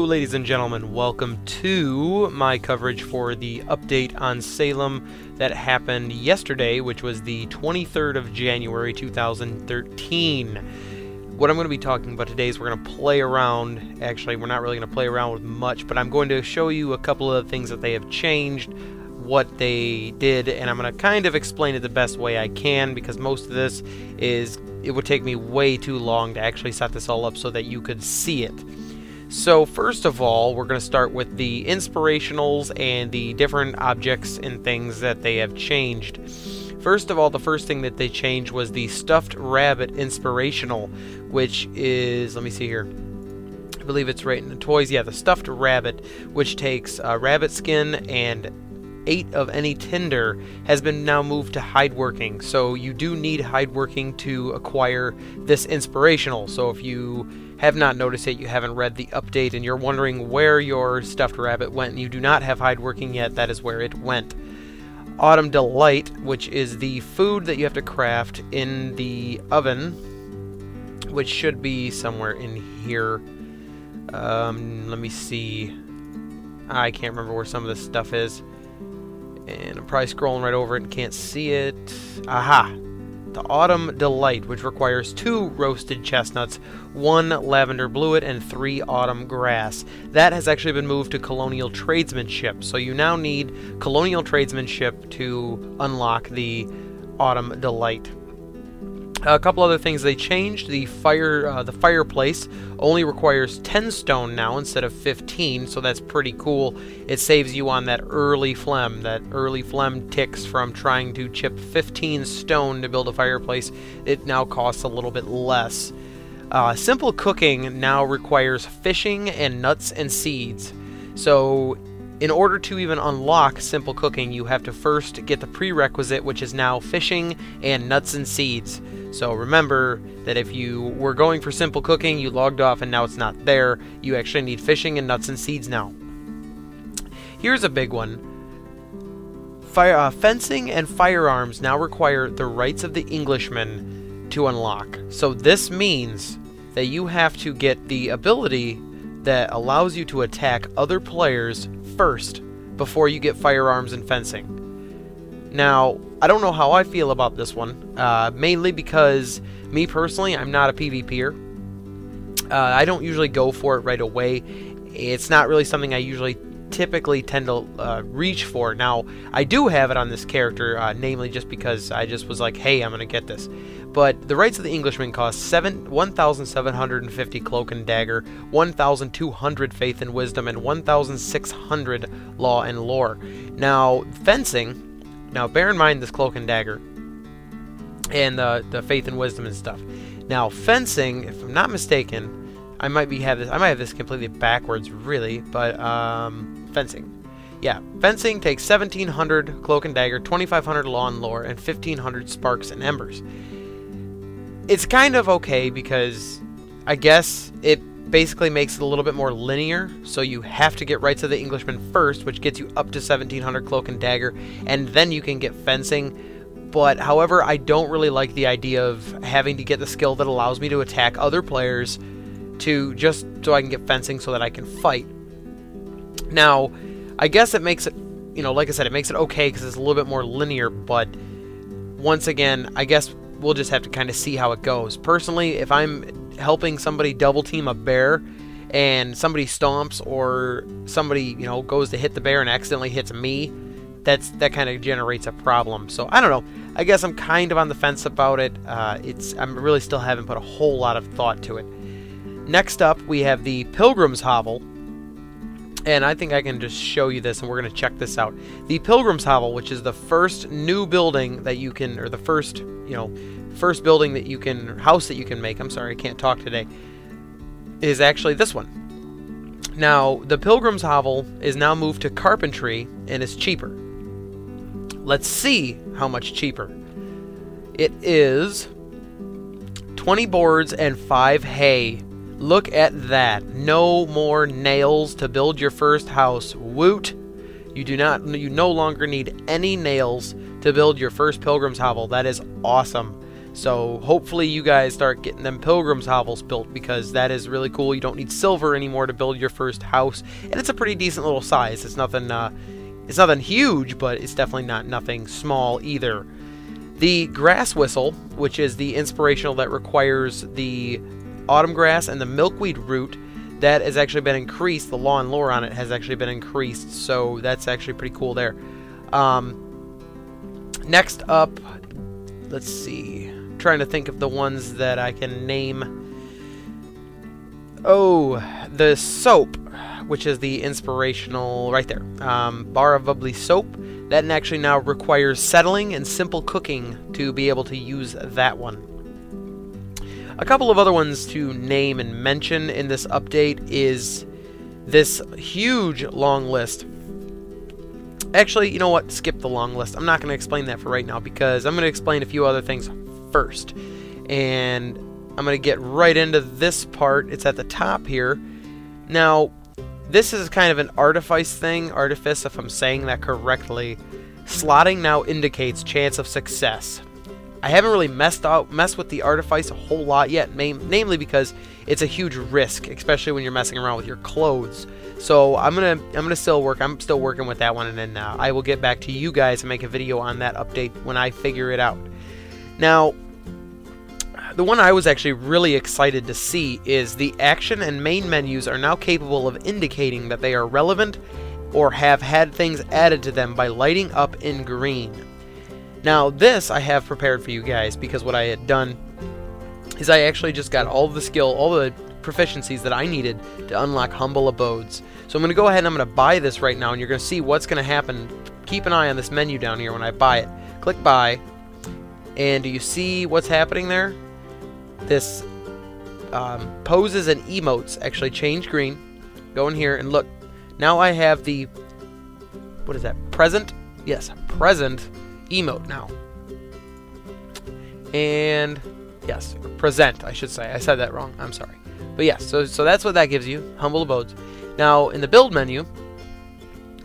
Hello ladies and gentlemen, welcome to my coverage for the update on Salem that happened yesterday, which was the 23rd of January 2013. What I'm going to be talking about today is we're going to play around. Actually, we're not really going to play around with much, but I'm going to show you a couple of things that they have changed, what they did, and I'm going to kind of explain it the best way I can, because most of this it would take me way too long to actually set this all up so that you could see it. So first of all, we're going to start with the inspirationals and the different objects and things that they have changed. First of all, the first thing that they changed was the stuffed rabbit inspirational, which is, let me see here, I believe it's right in the toys. Yeah, the stuffed rabbit, which takes rabbit skin and 8 of any tinder, has been now moved to hide working. So you do need hide working to acquire this inspirational. So if you have not noticed it, you haven't read the update, and you're wondering where your stuffed rabbit went and you do not have hide working yet, that is where it went. Autumn Delight, which is the food that you have to craft in the oven, which should be somewhere in here. Let me see. I can't remember where some of this stuff is, and I'm probably scrolling right over it and can't see it. Aha! The Autumn Delight, which requires 2 roasted chestnuts, 1 lavender bluet, and 3 autumn grass. That has actually been moved to colonial tradesmanship, so you now need colonial tradesmanship to unlock the Autumn Delight. A couple other things they changed. The fireplace only requires 10 stone now instead of 15, so that's pretty cool. It saves you on that early phlegm. That early phlegm ticks from trying to chip 15 stone to build a fireplace. It now costs a little bit less. Simple cooking now requires fishing and nuts and seeds. So in order to even unlock simple cooking, you have to first get the prerequisite, which is now fishing and nuts and seeds. So remember that if you were going for simple cooking, you logged off and now it's not there. You actually need fishing and nuts and seeds now. Here's a big one. Fencing and firearms now require the rights of the Englishman to unlock. So this means that you have to get the ability that allows you to attack other players first before you get firearms and fencing. Now, I don't know how I feel about this one, mainly because me personally, I'm not a PvPer. I don't usually go for it right away. It's not really something I usually typically tend to reach for. Now, I do have it on this character, namely just because I just was like, hey, I'm going to get this. But the Rights of the Englishman cost 1,750 Cloak and Dagger, 1,200 Faith and Wisdom, and 1,600 Law and Lore. Now, fencing, now bear in mind this Cloak and Dagger and the Faith and Wisdom and stuff. Now, fencing, if I'm not mistaken, I might have this completely backwards, really, but fencing. Yeah, fencing takes 1,700 Cloak and Dagger, 2,500 Law and Lore, and 1,500 Sparks and Embers. It's kind of okay because I guess it basically makes it a little bit more linear, so you have to get Rights of the Englishman first, which gets you up to 1,700 Cloak and Dagger, and then you can get fencing. But, however, I don't really like the idea of having to get the skill that allows me to attack other players to just so I can get fencing so that I can fight. Now, I guess it makes it, you know, like I said, it makes it okay because it's a little bit more linear, but once again, I guess we'll just have to kind of see how it goes. Personally, if I'm helping somebody double team a bear and somebody stomps or somebody, you know, goes to hit the bear and accidentally hits me, that kind of generates a problem. So I don't know. I guess I'm kind of on the fence about it. I'm really still haven't put a whole lot of thought to it. Next up, we have the Pilgrim's Hovel, and I think I can just show you this, and we're going to check this out. The Pilgrim's Hovel, which is the first new building that you can, or the first, you know, first building that you can, house that you can make, I'm sorry, I can't talk today, is actually this one. Now, the Pilgrim's Hovel is now moved to carpentry, and is cheaper. Let's see how much cheaper. It is 20 boards and 5 hay. Look at that. No more nails to build your first house. Woot! You no longer need any nails to build your first Pilgrim's Hovel. That is awesome. So hopefully you guys start getting them pilgrims hovels built, because that is really cool. You don't need silver anymore to build your first house, and it's a pretty decent little size. It's nothing huge, but it's definitely not nothing small either. The grass whistle, which is the inspirational that requires the autumn grass and the milkweed root, that has actually been increased. The law and lore on it has actually been increased, so that's actually pretty cool there. Next up, let's see. I'm trying to think of the ones that I can name. Oh, the soap, which is the inspirational right there. Bar of bubbly soap. That actually now requires settling and simple cooking to be able to use that one. A couple of other ones to name and mention in this update is this huge long list. Actually, you know what? Skip the long list. I'm not going to explain that for right now, because I'm going to explain a few other things first. And I'm going to get right into this part. It's at the top here. Now, this is kind of an artifice thing, if I'm saying that correctly. Slotting now indicates chance of success. I haven't really messed with the artifice a whole lot yet, namely because it's a huge risk, especially when you're messing around with your clothes. So I'm still working with that one, and then I will get back to you guys and make a video on that update when I figure it out. Now, the one I was actually really excited to see is the action and main menus are now capable of indicating that they are relevant or have had things added to them by lighting up in green. Now this I have prepared for you guys, because what I had done is I actually just got all the proficiencies that I needed to unlock humble abodes. So I'm going to go ahead and I'm going to buy this right now, and you're going to see what's going to happen. Keep an eye on this menu down here when I buy it. Click buy, and do you see what's happening there? This poses and emotes actually change green. Go in here and look. Now I have the, what is that, present? Yes, present emote now. And yes, present, I should say. I said that wrong. I'm sorry. But yes, so that's what that gives you, humble abodes. Now in the build menu,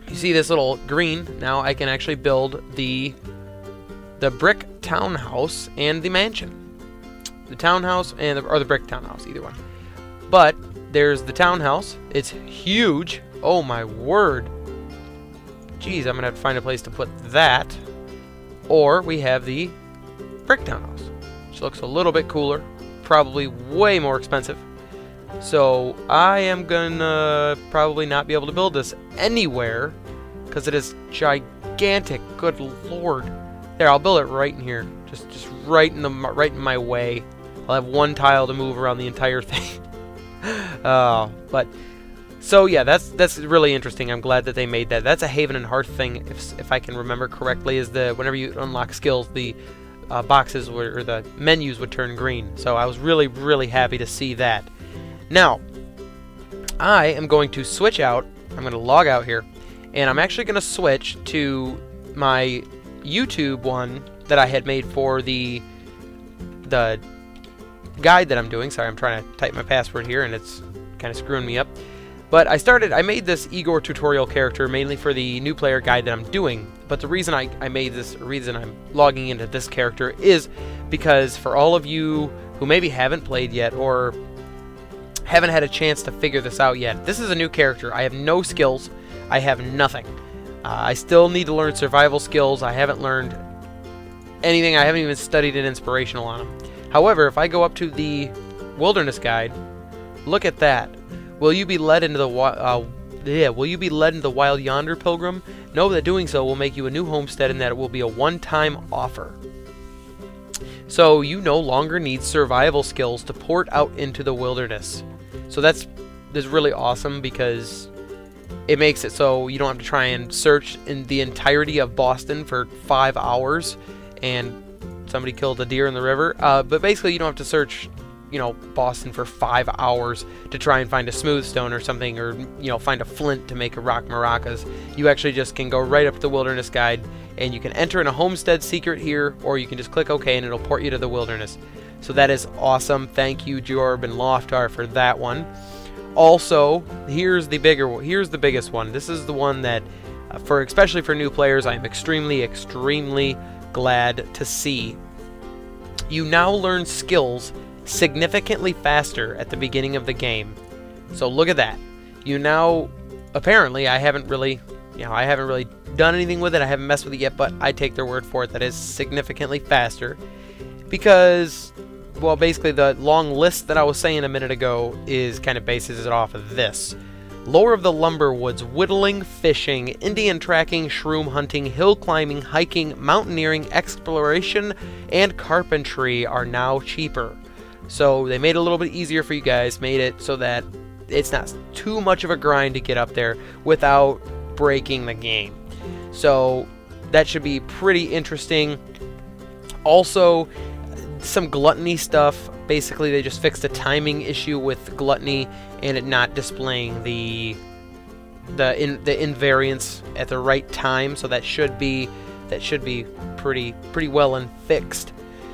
you see this little green. Now I can actually build the brick townhouse and the mansion. The townhouse or the brick townhouse, either one. But there's the townhouse. It's huge. Oh my word. Jeez, I'm gonna have to find a place to put that. Or we have the brick townhouse, which looks a little bit cooler, probably way more expensive. So I am gonna probably not be able to build this anywhere because it is gigantic. Good lord. There, I'll build it right in here. Just right in my way. I'll have one tile to move around the entire thing. But so yeah, that's really interesting. I'm glad that they made that. That's a Haven and Hearth thing, if I can remember correctly. Is whenever you unlock skills, the boxes or the menus would turn green. So I was really happy to see that. Now I am going to switch out. I'm going to log out here, and I'm actually going to switch to my YouTube one that I had made for the guide that I'm doing. Sorry, I'm trying to type my password here and it's kind of screwing me up. But I made this Igor tutorial character mainly for the new player guide that I'm doing. But the reason I made this, reason I'm logging into this character is because for all of you who maybe haven't played yet or haven't had a chance to figure this out yet, this is a new character. I have no skills. I have nothing. I still need to learn survival skills. I haven't learned anything. I haven't even studied an inspirational on them. However, if I go up to the wilderness guide, look at that. Will you be led into the wild yonder, pilgrim? Know that doing so will make you a new homestead, and that it will be a one-time offer. So you no longer need survival skills to port out into the wilderness. So that's really awesome, because it makes it so you don't have to try and search in the entirety of Boston for 5 hours and somebody killed a deer in the river. But basically you don't have to search, Boston for 5 hours to try and find a smooth stone or something, or, find a flint to make a rock maracas. You actually just can go right up to the wilderness guide, and you can enter in a homestead secret here, or you can just click OK and it'll port you to the wilderness. So that is awesome. Thank you, Jorb and Loftar, for that one. Also, here's the biggest one. This is the one that, especially for new players, I'm extremely glad to see. you now learn skills significantly faster at the beginning of the game. So look at that. You now, apparently, I haven't really done anything with it. I haven't messed with it yet, but I take their word for it that is significantly faster because, well, basically the long list that I was saying a minute ago is kind of bases it off of this. Lore of the Lumber Woods, whittling, fishing, Indian tracking, shroom hunting, hill climbing, hiking, mountaineering, exploration, and carpentry are now cheaper. So they made it a little bit easier for you guys, made it so that it's not too much of a grind to get up there without breaking the game. So that should be pretty interesting. Also, some gluttony stuff. Basically, they just fixed a timing issue with gluttony and it not displaying the invariance at the right time. So that should be pretty well and fixed.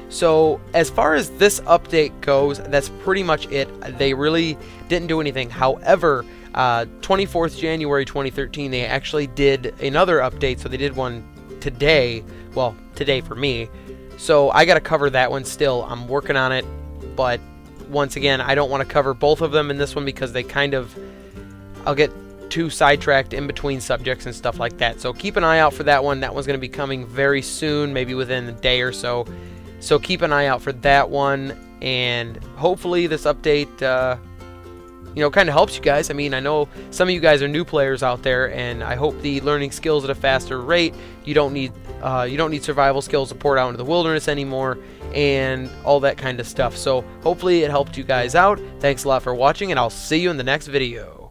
So as far as this update goes, that's pretty much it. They really didn't do anything. However, 24th January 2013, they actually did another update. So they did one today. Well, today for me. So I got to cover that one still. I'm working on it. But once again, I don't want to cover both of them in this one because they kind of, I'll get too sidetracked in between subjects and stuff like that. So keep an eye out for that one. That one's going to be coming very soon, maybe within a day or so. So keep an eye out for that one, and hopefully this update, kind of helps you guys. I mean, I know some of you guys are new players out there, and I hope the learning skills at a faster rate. You don't need survival skills to port out into the wilderness anymore, and all that kind of stuff. So hopefully it helped you guys out. Thanks a lot for watching, and I'll see you in the next video.